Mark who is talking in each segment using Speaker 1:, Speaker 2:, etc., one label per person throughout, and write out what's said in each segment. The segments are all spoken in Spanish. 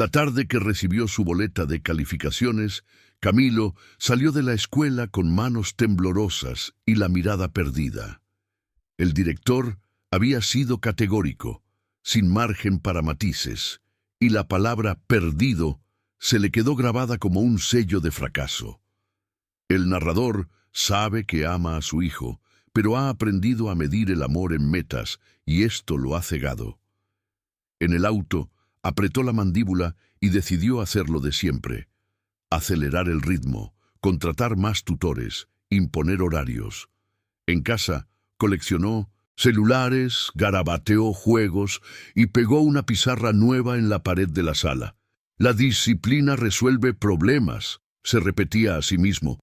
Speaker 1: La tarde que recibió su boleta de calificaciones, Camilo salió de la escuela con manos temblorosas y la mirada perdida. El director había sido categórico, sin margen para matices, y la palabra perdido se le quedó grabada como un sello de fracaso. El narrador sabe que ama a su hijo, pero ha aprendido a medir el amor en metas, y esto lo ha cegado. En el auto, apretó la mandíbula y decidió hacer lo de siempre: acelerar el ritmo, contratar más tutores, imponer horarios. En casa, coleccionó celulares, garabateó juegos y pegó una pizarra nueva en la pared de la sala. La disciplina resuelve problemas, se repetía a sí mismo,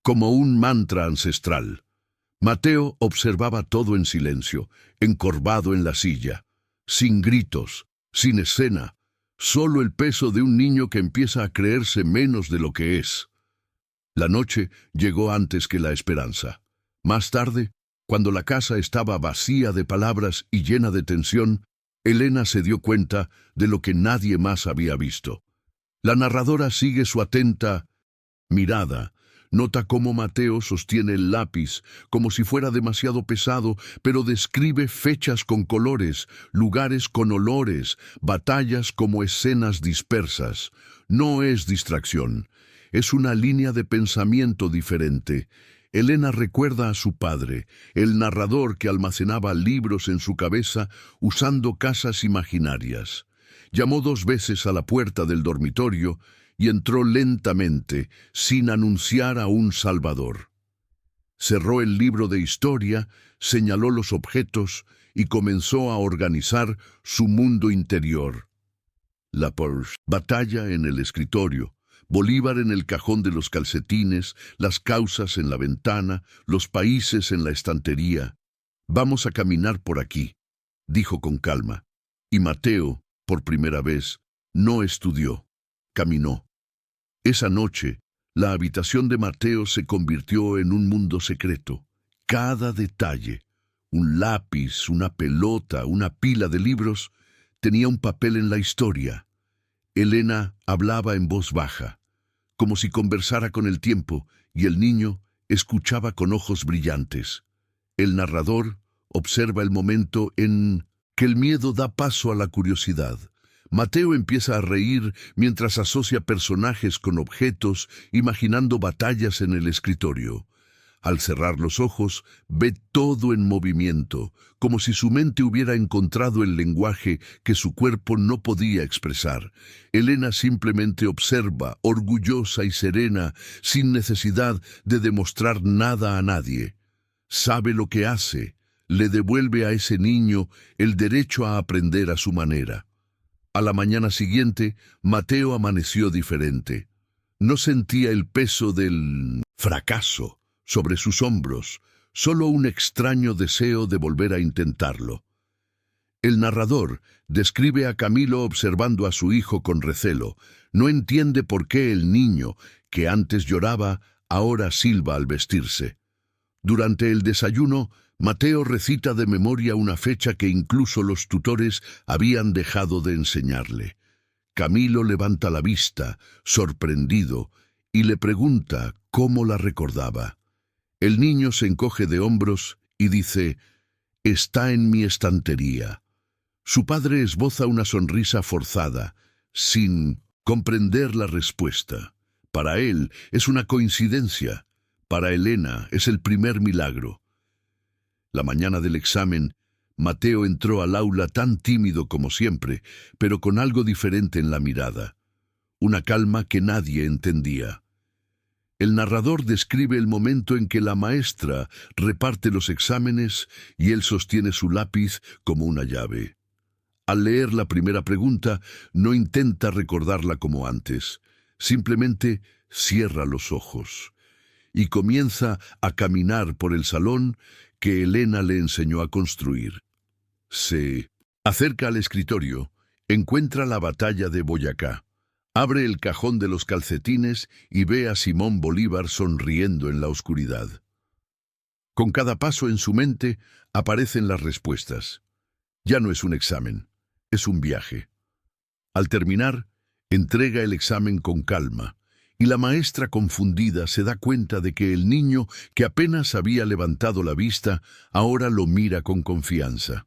Speaker 1: como un mantra ancestral. Mateo observaba todo en silencio, encorvado en la silla, sin gritos, sin escena, solo el peso de un niño que empieza a creerse menos de lo que es. La noche llegó antes que la esperanza. Más tarde, cuando la casa estaba vacía de palabras y llena de tensión, Elena se dio cuenta de lo que nadie más había visto. La narradora sigue su atenta mirada. Nota cómo Mateo sostiene el lápiz, como si fuera demasiado pesado, pero describe fechas con colores, lugares con olores, batallas como escenas dispersas. No es distracción, es una línea de pensamiento diferente. Elena recuerda a su padre, el narrador que almacenaba libros en su cabeza usando casas imaginarias. Llamó 2 veces a la puerta del dormitorio y entró lentamente, sin anunciar a un salvador. Cerró el libro de historia, señaló los objetos y comenzó a organizar su mundo interior. La batalla en el escritorio, Bolívar en el cajón de los calcetines, las causas en la ventana, los países en la estantería. «Vamos a caminar por aquí», dijo con calma. Y Mateo, por primera vez, no estudió, caminó. Esa noche, la habitación de Mateo se convirtió en un mundo secreto. Cada detalle, un lápiz, una pelota, una pila de libros, tenía un papel en la historia. Elena hablaba en voz baja, como si conversara con el tiempo, y el niño escuchaba con ojos brillantes. El narrador observa el momento en que el miedo da paso a la curiosidad. Mateo empieza a reír mientras asocia personajes con objetos, imaginando batallas en el escritorio. Al cerrar los ojos, ve todo en movimiento, como si su mente hubiera encontrado el lenguaje que su cuerpo no podía expresar. Elena simplemente observa, orgullosa y serena, sin necesidad de demostrar nada a nadie. Sabe lo que hace, le devuelve a ese niño el derecho a aprender a su manera. A la mañana siguiente, Mateo amaneció diferente. No sentía el peso del fracaso sobre sus hombros, solo un extraño deseo de volver a intentarlo. El narrador describe a Camilo observando a su hijo con recelo. No entiende por qué el niño, que antes lloraba, ahora silba al vestirse. Durante el desayuno, Mateo recita de memoria una fecha que incluso los tutores habían dejado de enseñarle. Camilo levanta la vista, sorprendido, y le pregunta cómo la recordaba. El niño se encoge de hombros y dice: «Está en mi estantería». Su padre esboza una sonrisa forzada, sin comprender la respuesta. Para él es una coincidencia. Para Elena es el primer milagro. La mañana del examen, Mateo entró al aula tan tímido como siempre, pero con algo diferente en la mirada. Una calma que nadie entendía. El narrador describe el momento en que la maestra reparte los exámenes y él sostiene su lápiz como una llave. Al leer la primera pregunta, no intenta recordarla como antes. Simplemente cierra los ojos y comienza a caminar por el salón que Elena le enseñó a construir. Se acerca al escritorio, encuentra la batalla de Boyacá. Abre el cajón de los calcetines y ve a Simón Bolívar sonriendo en la oscuridad. Con cada paso en su mente aparecen las respuestas. Ya no es un examen, es un viaje. Al terminar, Entrega el examen con calma, y la maestra confundida se da cuenta de que el niño, que apenas había levantado la vista, ahora lo mira con confianza.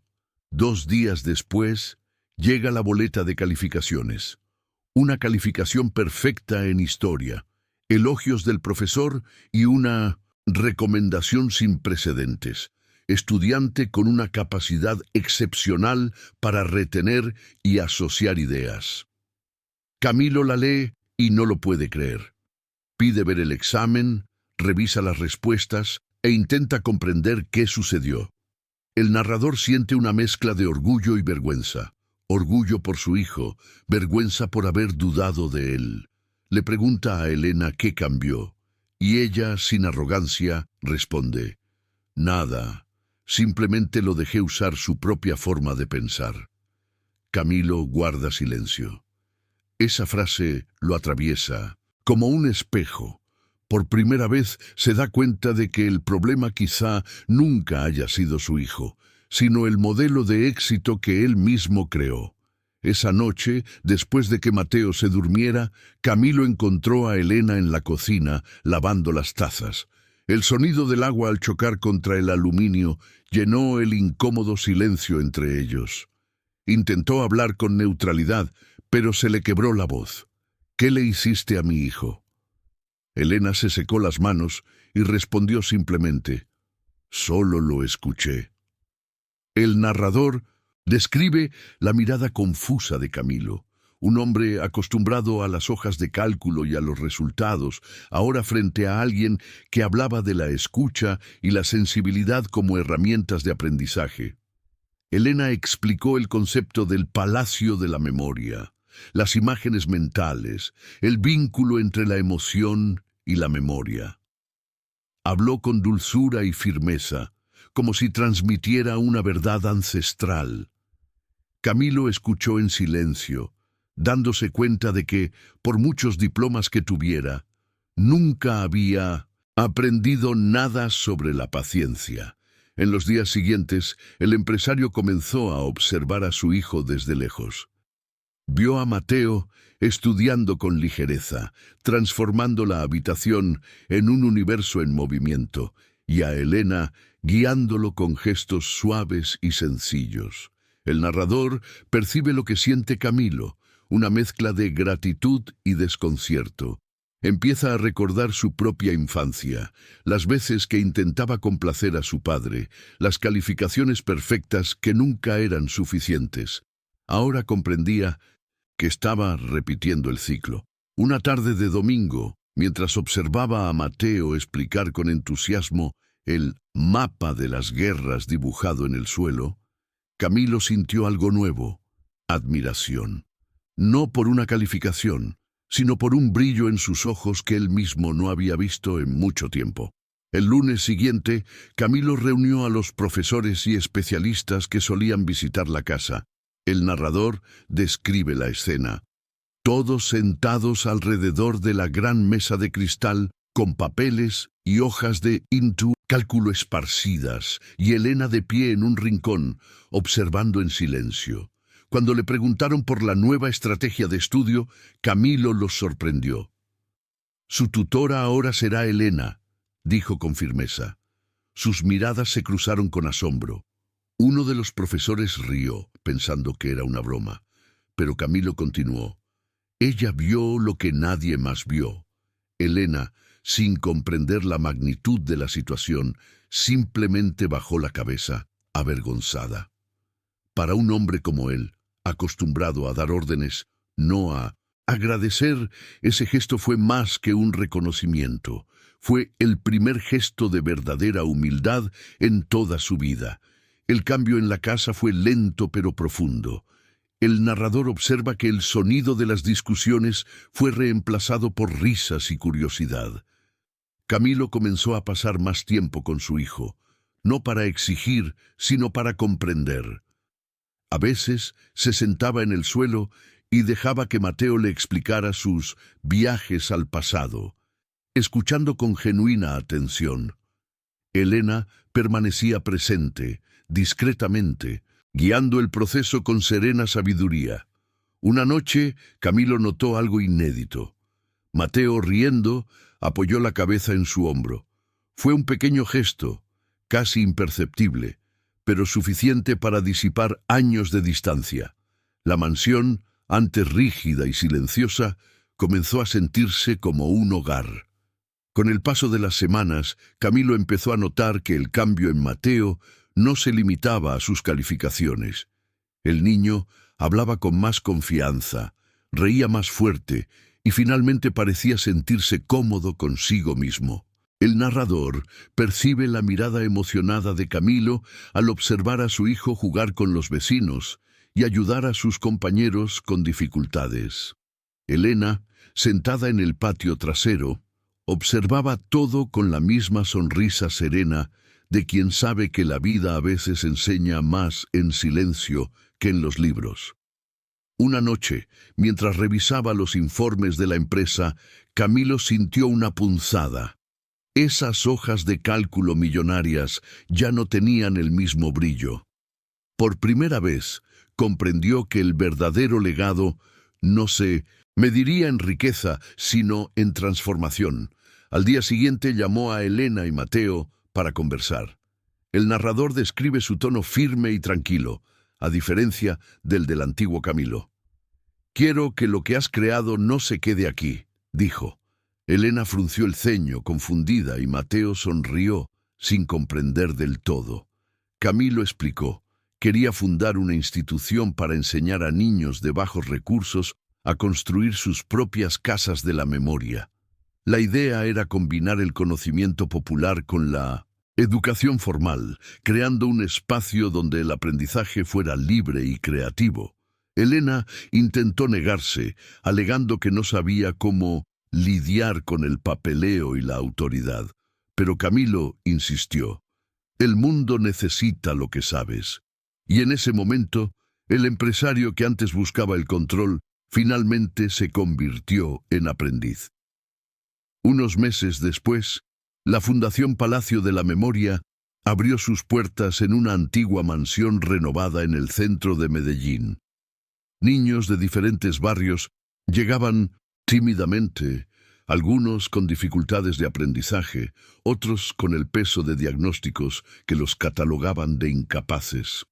Speaker 1: 2 días después, llega la boleta de calificaciones. Una calificación perfecta en historia, elogios del profesor y una recomendación sin precedentes. Estudiante con una capacidad excepcional para retener y asociar ideas. Camilo la lee y no lo puede creer. Pide ver el examen, revisa las respuestas e intenta comprender qué sucedió. El narrador siente una mezcla de orgullo y vergüenza. Orgullo por su hijo, vergüenza por haber dudado de él. Le pregunta a Elena qué cambió, y ella, sin arrogancia, responde: nada, simplemente lo dejé usar su propia forma de pensar. Camilo guarda silencio. Esa frase lo atraviesa, como un espejo. Por primera vez se da cuenta de que el problema quizá nunca haya sido su hijo, sino el modelo de éxito que él mismo creó. Esa noche, después de que Mateo se durmiera, Camilo encontró a Elena en la cocina, lavando las tazas. El sonido del agua al chocar contra el aluminio llenó el incómodo silencio entre ellos. Intentó hablar con neutralidad, pero se le quebró la voz. ¿Qué le hiciste a mi hijo? Elena se secó las manos y respondió simplemente: solo lo escuché. El narrador describe la mirada confusa de Camilo, un hombre acostumbrado a las hojas de cálculo y a los resultados, ahora frente a alguien que hablaba de la escucha y la sensibilidad como herramientas de aprendizaje. Elena explicó el concepto del palacio de la memoria, las imágenes mentales, el vínculo entre la emoción y la memoria. Habló con dulzura y firmeza, como si transmitiera una verdad ancestral. Camilo escuchó en silencio, dándose cuenta de que, por muchos diplomas que tuviera, nunca había aprendido nada sobre la paciencia. En los días siguientes, el empresario comenzó a observar a su hijo desde lejos. Vio a Mateo estudiando con ligereza, transformando la habitación en un universo en movimiento, y a Elena guiándolo con gestos suaves y sencillos. El narrador percibe lo que siente Camilo, una mezcla de gratitud y desconcierto. Empieza a recordar su propia infancia, las veces que intentaba complacer a su padre, las calificaciones perfectas que nunca eran suficientes. Ahora comprendía que estaba repitiendo el ciclo. Una tarde de domingo, mientras observaba a Mateo explicar con entusiasmo el mapa de las guerras dibujado en el suelo, Camilo sintió algo nuevo: admiración. No por una calificación, sino por un brillo en sus ojos que él mismo no había visto en mucho tiempo. El lunes siguiente, Camilo reunió a los profesores y especialistas que solían visitar la casa. El narrador describe la escena. Todos sentados alrededor de la gran mesa de cristal, con papeles y hojas de cálculo esparcidas, y Elena de pie en un rincón, observando en silencio. Cuando le preguntaron por la nueva estrategia de estudio, Camilo los sorprendió. «Su tutora ahora será Elena», dijo con firmeza. Sus miradas se cruzaron con asombro. Uno de los profesores rió, pensando que era una broma, pero Camilo continuó. Ella vio lo que nadie más vio. Elena, sin comprender la magnitud de la situación, simplemente bajó la cabeza, avergonzada. Para un hombre como él, acostumbrado a dar órdenes, no a agradecer, ese gesto fue más que un reconocimiento. Fue el primer gesto de verdadera humildad en toda su vida. El cambio en la casa fue lento pero profundo. El narrador observa que el sonido de las discusiones fue reemplazado por risas y curiosidad. Camilo comenzó a pasar más tiempo con su hijo, no para exigir, sino para comprender. A veces se sentaba en el suelo y dejaba que Mateo le explicara sus viajes al pasado, escuchando con genuina atención. Elena permanecía presente, discretamente, guiando el proceso con serena sabiduría. Una noche, Camilo notó algo inédito. Mateo, riendo, apoyó la cabeza en su hombro. Fue un pequeño gesto, casi imperceptible, pero suficiente para disipar años de distancia. La mansión, antes rígida y silenciosa, comenzó a sentirse como un hogar. Con el paso de las semanas, Camilo empezó a notar que el cambio en Mateo no se limitaba a sus calificaciones. El niño hablaba con más confianza, reía más fuerte y finalmente parecía sentirse cómodo consigo mismo. El narrador percibe la mirada emocionada de Camilo al observar a su hijo jugar con los vecinos y ayudar a sus compañeros con dificultades. Elena, sentada en el patio trasero, observaba todo con la misma sonrisa serena de quien sabe que la vida a veces enseña más en silencio que en los libros. Una noche, mientras revisaba los informes de la empresa, Camilo sintió una punzada. Esas hojas de cálculo millonarias ya no tenían el mismo brillo. Por primera vez, comprendió que el verdadero legado no se mediría en riqueza, sino en transformación. Al día siguiente llamó a Elena y Mateo para conversar. El narrador describe su tono firme y tranquilo, a diferencia del antiguo Camilo. «Quiero que lo que has creado no se quede aquí», dijo. Elena frunció el ceño, confundida, y Mateo sonrió, sin comprender del todo. Camilo explicó. Quería fundar una institución para enseñar a niños de bajos recursos a construir sus propias casas de la memoria. La idea era combinar el conocimiento popular con la educación formal, creando un espacio donde el aprendizaje fuera libre y creativo. Elena intentó negarse, alegando que no sabía cómo lidiar con el papeleo y la autoridad. Pero Camilo insistió. El mundo necesita lo que sabes. Y en ese momento, el empresario que antes buscaba el control, finalmente se convirtió en aprendiz. Unos meses después, la Fundación Palacio de la Memoria abrió sus puertas en una antigua mansión renovada en el centro de Medellín. Niños de diferentes barrios llegaban tímidamente, algunos con dificultades de aprendizaje, otros con el peso de diagnósticos que los catalogaban de incapaces.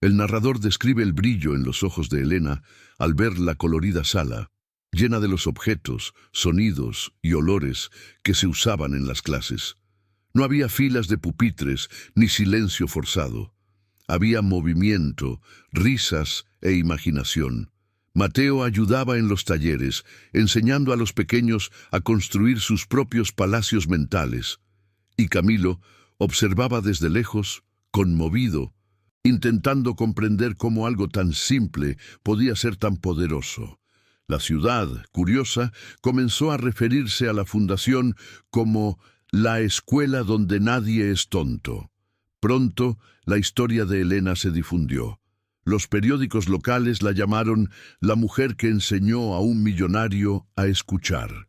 Speaker 1: El narrador describe el brillo en los ojos de Elena al ver la colorida sala, llena de los objetos, sonidos y olores que se usaban en las clases. No había filas de pupitres ni silencio forzado. Había movimiento, risas e imaginación. Mateo ayudaba en los talleres, enseñando a los pequeños a construir sus propios palacios mentales. Y Camilo observaba desde lejos, conmovido, intentando comprender cómo algo tan simple podía ser tan poderoso. La ciudad, curiosa, comenzó a referirse a la fundación como la escuela donde nadie es tonto. Pronto, la historia de Elena se difundió. Los periódicos locales la llamaron la mujer que enseñó a un millonario a escuchar.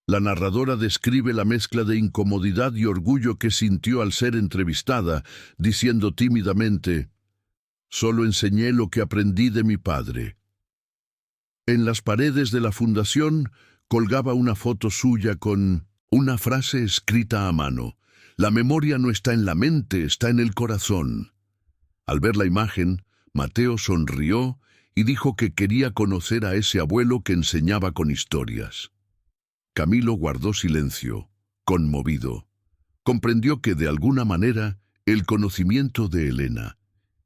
Speaker 1: La narradora describe la mezcla de incomodidad y orgullo que sintió al ser entrevistada, diciendo tímidamente, «Solo enseñé lo que aprendí de mi padre». En las paredes de la fundación colgaba una foto suya con una frase escrita a mano. «La memoria no está en la mente, está en el corazón». Al ver la imagen, Mateo sonrió y dijo que quería conocer a ese abuelo que enseñaba con historias. Camilo guardó silencio, conmovido. Comprendió que de alguna manera el conocimiento de Elena,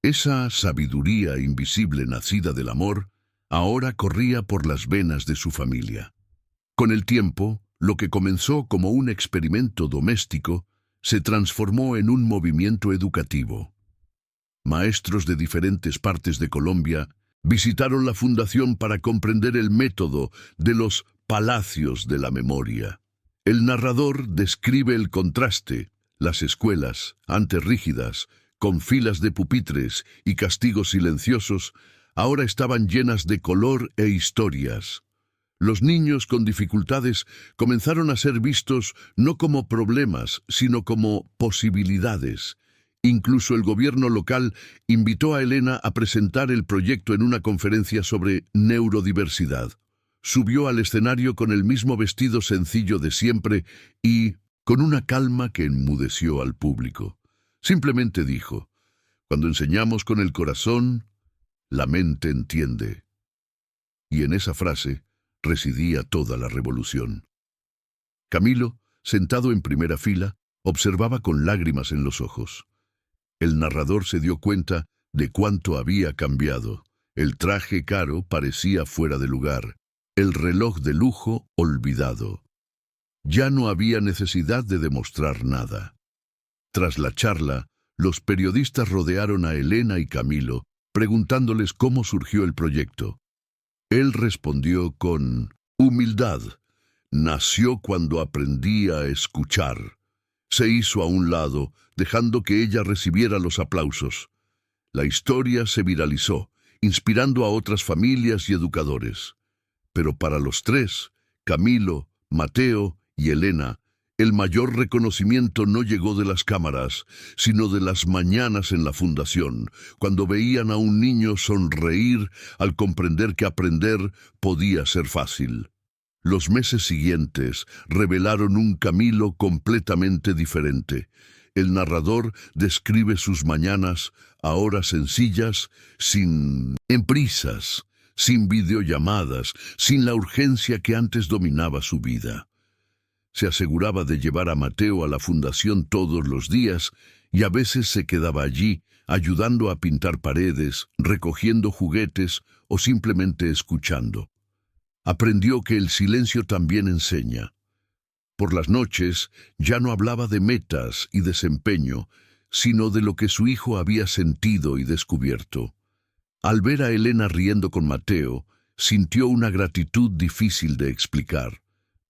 Speaker 1: esa sabiduría invisible nacida del amor, ahora corría por las venas de su familia. Con el tiempo, lo que comenzó como un experimento doméstico se transformó en un movimiento educativo. Maestros de diferentes partes de Colombia visitaron la fundación para comprender el método de los palacios de la memoria. El narrador describe el contraste. Las escuelas, antes rígidas, con filas de pupitres y castigos silenciosos, ahora estaban llenas de color e historias. Los niños con dificultades comenzaron a ser vistos no como problemas, sino como posibilidades, Incluso el gobierno local invitó a Elena a presentar el proyecto en una conferencia sobre neurodiversidad. Subió al escenario con el mismo vestido sencillo de siempre y con una calma que enmudeció al público. Simplemente dijo: cuando enseñamos con el corazón, la mente entiende. Y en esa frase residía toda la revolución. Camilo, sentado en primera fila, observaba con lágrimas en los ojos. El narrador se dio cuenta de cuánto había cambiado. El traje caro parecía fuera de lugar, el reloj de lujo olvidado. Ya no había necesidad de demostrar nada. Tras la charla, los periodistas rodearon a Elena y Camilo, preguntándoles cómo surgió el proyecto. Él respondió con humildad: nació cuando aprendí a escuchar. Se hizo a un lado, dejando que ella recibiera los aplausos. La historia se viralizó, inspirando a otras familias y educadores. Pero para los tres, Camilo, Mateo y Elena, el mayor reconocimiento no llegó de las cámaras, sino de las mañanas en la fundación, cuando veían a un niño sonreír al comprender que aprender podía ser fácil. Los meses siguientes revelaron un Camilo completamente diferente. El narrador describe sus mañanas, ahora sencillas, sin prisas, sin videollamadas, sin la urgencia que antes dominaba su vida. Se aseguraba de llevar a Mateo a la fundación todos los días y a veces se quedaba allí, ayudando a pintar paredes, recogiendo juguetes o simplemente escuchando. Aprendió que el silencio también enseña. Por las noches ya no hablaba de metas y desempeño, sino de lo que su hijo había sentido y descubierto. Al ver a Elena riendo con Mateo, sintió una gratitud difícil de explicar,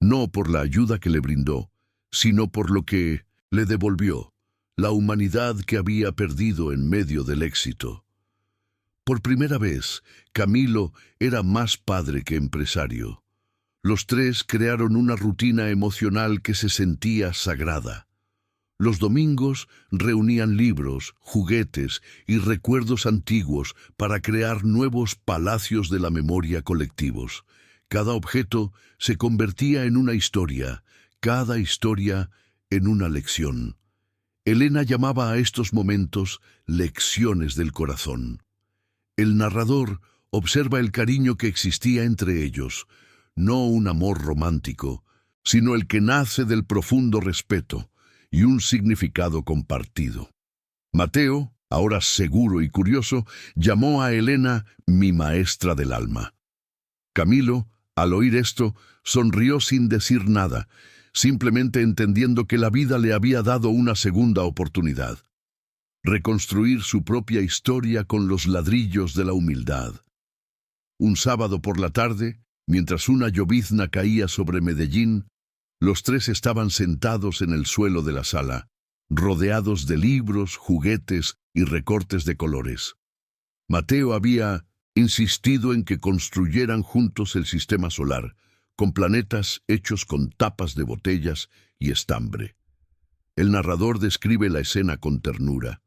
Speaker 1: no por la ayuda que le brindó, sino por lo que le devolvió, la humanidad que había perdido en medio del éxito. Por primera vez, Camilo era más padre que empresario. Los tres crearon una rutina emocional que se sentía sagrada. Los domingos reunían libros, juguetes y recuerdos antiguos para crear nuevos palacios de la memoria colectivos. Cada objeto se convertía en una historia, cada historia en una lección. Elena llamaba a estos momentos lecciones del corazón. El narrador observa el cariño que existía entre ellos, no un amor romántico, sino el que nace del profundo respeto y un significado compartido. Mateo, ahora seguro y curioso, llamó a Elena mi maestra del alma. Camilo, al oír esto, sonrió sin decir nada, simplemente entendiendo que la vida le había dado una segunda oportunidad. Reconstruir su propia historia con los ladrillos de la humildad. Un sábado por la tarde, mientras una llovizna caía sobre Medellín, los tres estaban sentados en el suelo de la sala, rodeados de libros, juguetes y recortes de colores. Mateo había insistido en que construyeran juntos el sistema solar, con planetas hechos con tapas de botellas y estambre. El narrador describe la escena con ternura.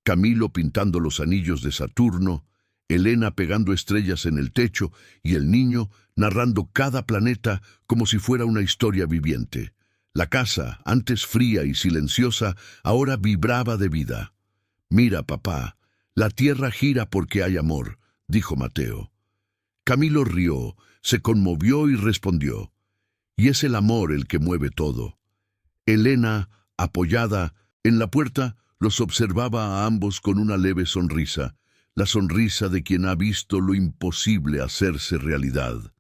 Speaker 1: Camilo pintando los anillos de Saturno, Elena pegando estrellas en el techo y el niño narrando cada planeta como si fuera una historia viviente. La casa, antes fría y silenciosa, ahora vibraba de vida. «Mira, papá, la tierra gira porque hay amor», dijo Mateo. Camilo rió, se conmovió y respondió: «Y es el amor el que mueve todo». Elena, apoyada en la puerta, los observaba a ambos con una leve sonrisa, la sonrisa de quien ha visto lo imposible hacerse realidad.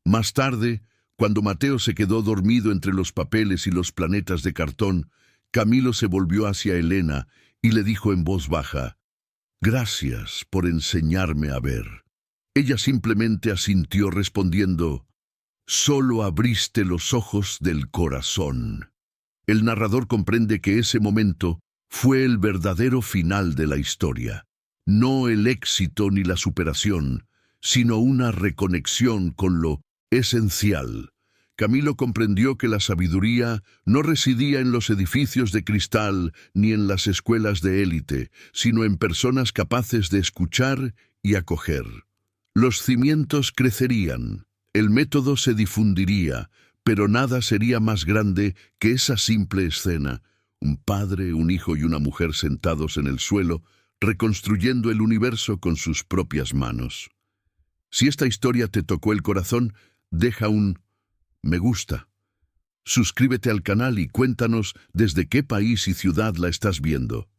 Speaker 1: Más tarde, cuando Mateo se quedó dormido entre los papeles y los planetas de cartón, Camilo se volvió hacia Elena y le dijo en voz baja: «Gracias por enseñarme a ver». Ella simplemente asintió respondiendo: «Solo abriste los ojos del corazón». El narrador comprende que ese momento fue el verdadero final de la historia. No el éxito ni la superación, sino una reconexión con lo esencial. Camilo comprendió que la sabiduría no residía en los edificios de cristal ni en las escuelas de élite, sino en personas capaces de escuchar y acoger. Los cimientos crecerían, el método se difundiría, pero nada sería más grande que esa simple escena: un padre, un hijo y una mujer sentados en el suelo, reconstruyendo el universo con sus propias manos. Si esta historia te tocó el corazón, deja un me gusta. Suscríbete al canal y cuéntanos desde qué país y ciudad la estás viendo.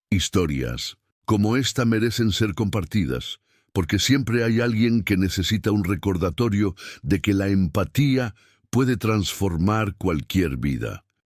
Speaker 1: Historias como esta merecen ser compartidas, porque siempre hay alguien que necesita un recordatorio de que la empatía puede transformar cualquier vida.